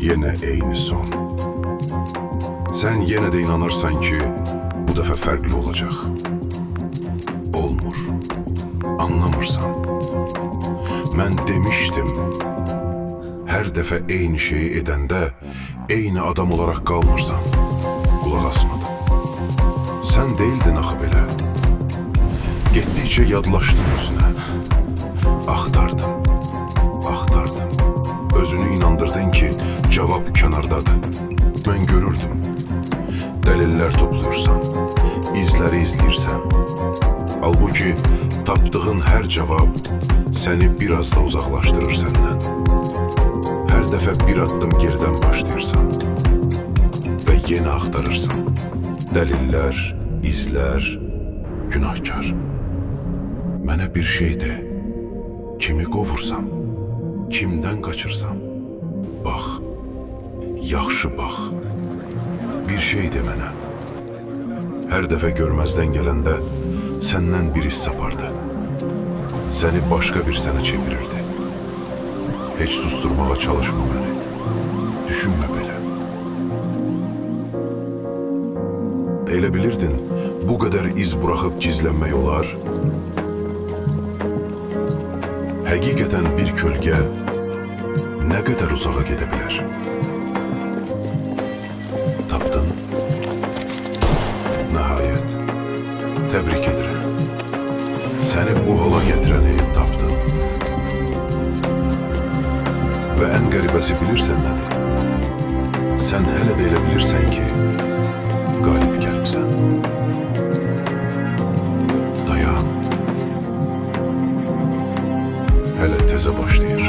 Yine eyni son. Sen yine de inanırsan ki bu defa farklı olacak. Olmur. Anlamırsan. Ben demiştim. Her defa eyni şeyi edende eyni adam olarak kalmırsan. Kulak asmadım. Sen değildin axı belə. Getdikcə yadlaşdın özünə. Axtardım. Özünü inandırdın ki cevap kənardadır. Mən görürdüm. Dəlillər toplayırsan, izləri izləyirsən. Halbuki tapdığın hər cevap seni biraz da uzaklaştırır senden. Her dəfə bir addım geriden başlayırsan ve yeni axtarırsan. Dəlillər, izlər, günahkar. Mənə bir şey de, kimi qovursam, kimdən qaçırsam, bax, yaxşı bax, bir şey de mənə. Hər dəfə görməzdən gələndə səndən bir his sapardı. Səni başqa bir sənə çevirirdi. Heç susturmağa çalışma beni. Düşünmə belə. Elə bilirdin, bu kadar iz bırakıp gizlenmək olar. Həqiqətən bir kölge ne kadar uzağa gidebilir? Tapdın. Nihayet. Tebrik ederim. Seni bu hala getirəni tapdın. Ve en qəribəsi bilirsən nədir? Sen hele de elə bilirsən ki, galip gəlmisən. Dayan. Hele teze başlayır.